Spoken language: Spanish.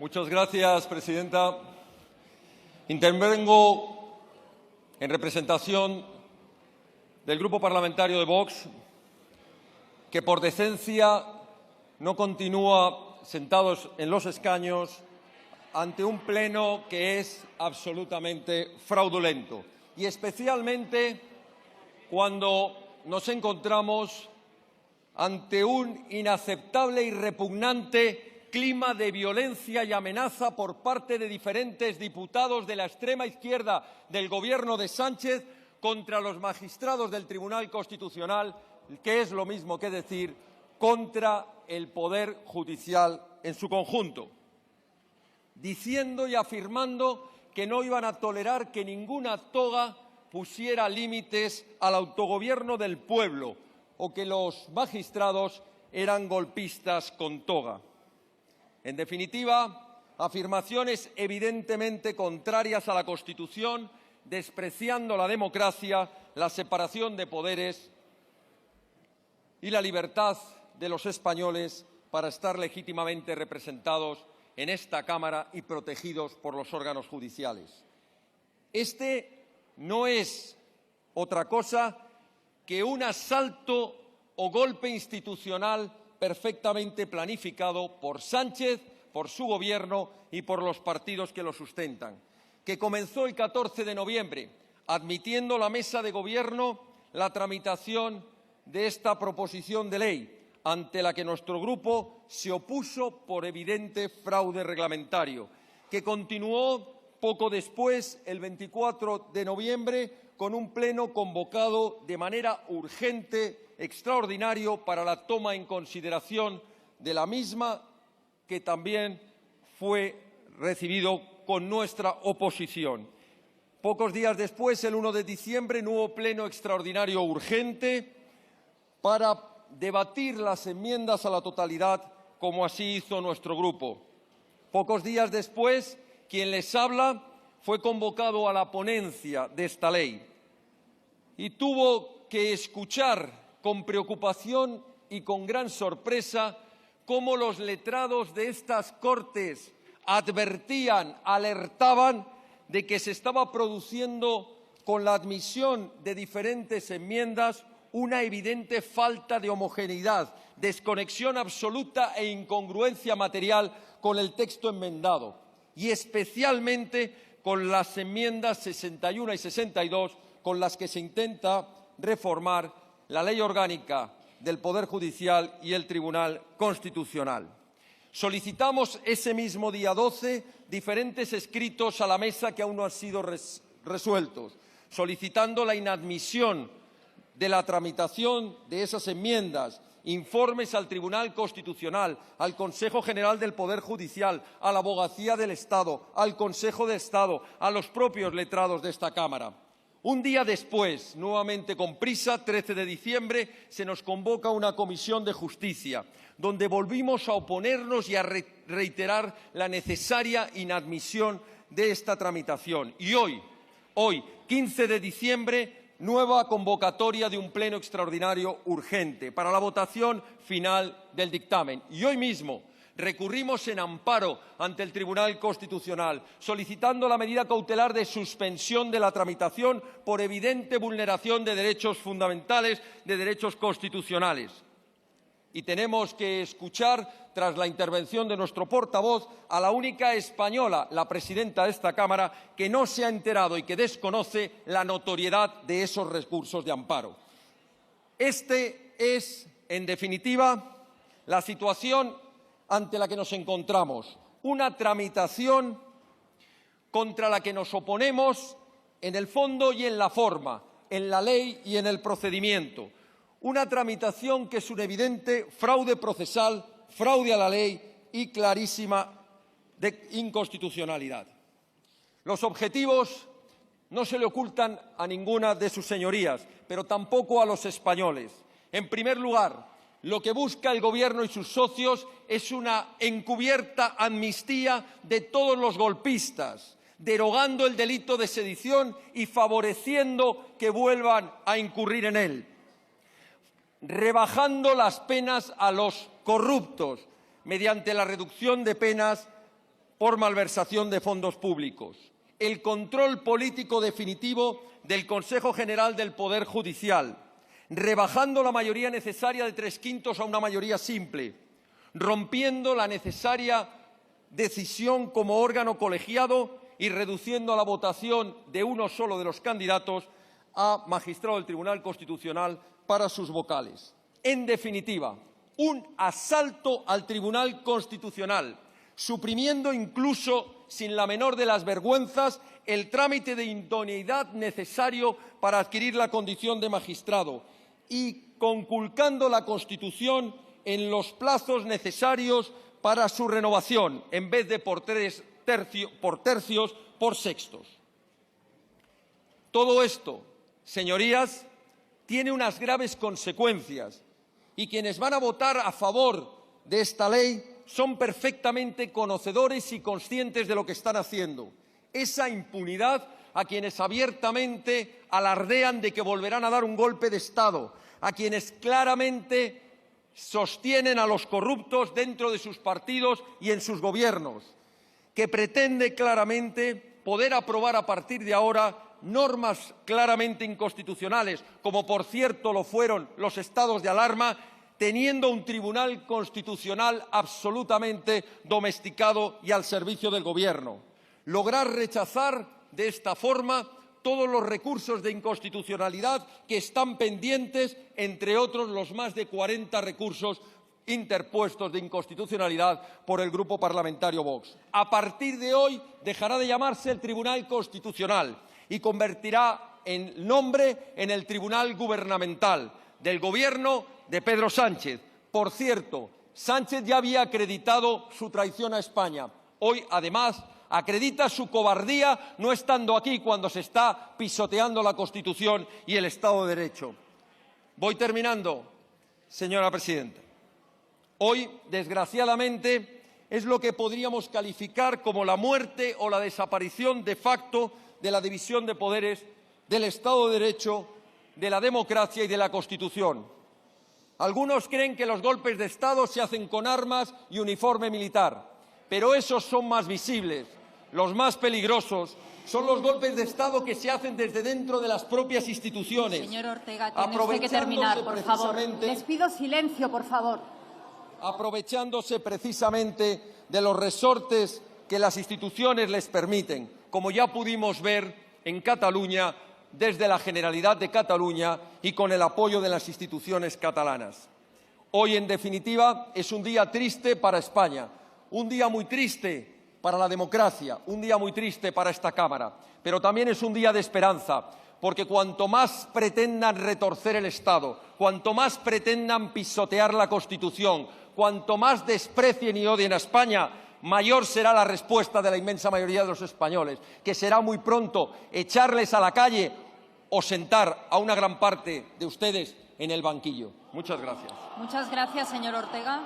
Muchas gracias, presidenta. Intervengo en representación del Grupo Parlamentario de Vox, que por decencia no continúa sentados en los escaños ante un pleno que es absolutamente fraudulento, y especialmente cuando nos encontramos ante un inaceptable y repugnante clima de violencia y amenaza por parte de diferentes diputados de la extrema izquierda del Gobierno de Sánchez contra los magistrados del Tribunal Constitucional, que es lo mismo que decir contra el Poder Judicial en su conjunto, diciendo y afirmando que no iban a tolerar que ninguna toga pusiera límites al autogobierno del pueblo o que los magistrados eran golpistas con toga. En definitiva, afirmaciones evidentemente contrarias a la Constitución, despreciando la democracia, la separación de poderes y la libertad de los españoles para estar legítimamente representados en esta Cámara y protegidos por los órganos judiciales. Este no es otra cosa que un asalto o golpe institucional perfectamente planificado por Sánchez, por su Gobierno y por los partidos que lo sustentan, que comenzó el 14 de noviembre, admitiendo la mesa de Gobierno la tramitación de esta proposición de ley, ante la que nuestro grupo se opuso por evidente fraude reglamentario, que continuó poco después, el 24 de noviembre, con un pleno convocado de manera urgente, extraordinario, para la toma en consideración de la misma, que también fue recibido con nuestra oposición. Pocos días después, el 1 de diciembre, nuevo pleno extraordinario urgente para debatir las enmiendas a la totalidad, como así hizo nuestro grupo. Pocos días después, quien les habla fue convocado a la ponencia de esta ley y tuvo que escuchar con preocupación y con gran sorpresa cómo los letrados de estas Cortes advertían, alertaban de que se estaba produciendo con la admisión de diferentes enmiendas una evidente falta de homogeneidad, desconexión absoluta e incongruencia material con el texto enmendado, y especialmente con las enmiendas 61 y 62, con las que se intenta reformar la Ley Orgánica del Poder Judicial y el Tribunal Constitucional. Solicitamos ese mismo día 12 diferentes escritos a la mesa que aún no han sido resueltos, solicitando la inadmisión de la tramitación de esas enmiendas, informes al Tribunal Constitucional, al Consejo General del Poder Judicial, a la Abogacía del Estado, al Consejo de Estado, a los propios letrados de esta Cámara. Un día después, nuevamente con prisa, 13 de diciembre, se nos convoca una comisión de justicia, donde volvimos a oponernos y a reiterar la necesaria inadmisión de esta tramitación. Y hoy, 15 de diciembre, nueva convocatoria de un pleno extraordinario urgente para la votación final del dictamen. Y hoy mismo recurrimos en amparo ante el Tribunal Constitucional, solicitando la medida cautelar de suspensión de la tramitación por evidente vulneración de derechos fundamentales, de derechos constitucionales. Y tenemos que escuchar, tras la intervención de nuestro portavoz, a la única española, la presidenta de esta Cámara, que no se ha enterado y que desconoce la notoriedad de esos recursos de amparo. Este es, en definitiva, la situación ante la que nos encontramos, una tramitación contra la que nos oponemos en el fondo y en la forma, en la ley y en el procedimiento. Una tramitación que es un evidente fraude procesal, fraude a la ley y clarísima de inconstitucionalidad. Los objetivos no se le ocultan a ninguna de sus señorías, pero tampoco a los españoles. En primer lugar, lo que busca el Gobierno y sus socios es una encubierta amnistía de todos los golpistas, derogando el delito de sedición y favoreciendo que vuelvan a incurrir en él, rebajando las penas a los corruptos mediante la reducción de penas por malversación de fondos públicos, el control político definitivo del Consejo General del Poder Judicial, rebajando la mayoría necesaria de 3/5 a una mayoría simple, rompiendo la necesaria decisión como órgano colegiado y reduciendo la votación de uno solo de los candidatos a magistrado del Tribunal Constitucional para sus vocales. En definitiva, un asalto al Tribunal Constitucional, suprimiendo incluso, sin la menor de las vergüenzas, el trámite de idoneidad necesario para adquirir la condición de magistrado y conculcando la Constitución en los plazos necesarios para su renovación, en vez de por tercios, por sextos. Todo esto, señorías, tiene unas graves consecuencias y quienes van a votar a favor de esta ley son perfectamente conocedores y conscientes de lo que están haciendo. Esa impunidad a quienes abiertamente alardean de que volverán a dar un golpe de Estado, a quienes claramente sostienen a los corruptos dentro de sus partidos y en sus gobiernos, que pretende claramente poder aprobar a partir de ahora normas claramente inconstitucionales, como por cierto lo fueron los estados de alarma, teniendo un Tribunal Constitucional absolutamente domesticado y al servicio del Gobierno. Lograr rechazar de esta forma todos los recursos de inconstitucionalidad que están pendientes, entre otros los más de 40 recursos interpuestos de inconstitucionalidad por el Grupo Parlamentario Vox. A partir de hoy dejará de llamarse el Tribunal Constitucional y convertirá el nombre en el Tribunal Gubernamental del Gobierno de Pedro Sánchez. Por cierto, Sánchez ya había acreditado su traición a España. Hoy, además, acredita su cobardía no estando aquí cuando se está pisoteando la Constitución y el Estado de Derecho. Voy terminando, señora presidenta. Hoy, desgraciadamente, es lo que podríamos calificar como la muerte o la desaparición de facto de la división de poderes, del Estado de Derecho, de la democracia y de la Constitución. Algunos creen que los golpes de Estado se hacen con armas y uniforme militar, pero esos son más visibles. Los más peligrosos son los golpes de Estado que se hacen desde dentro de las propias instituciones. Señor Ortega, tiene usted que terminar, por favor. Les pido silencio, por favor. Aprovechándose precisamente de los resortes que las instituciones les permiten, como ya pudimos ver en Cataluña, desde la Generalidad de Cataluña y con el apoyo de las instituciones catalanas. Hoy, en definitiva, es un día triste para España, un día muy triste para la democracia, un día muy triste para esta Cámara, pero también es un día de esperanza, porque cuanto más pretendan retorcer el Estado, cuanto más pretendan pisotear la Constitución, cuanto más desprecien y odien a España, mayor será la respuesta de la inmensa mayoría de los españoles, que será muy pronto echarles a la calle o sentar a una gran parte de ustedes en el banquillo. Muchas gracias. Muchas gracias, señor Ortega.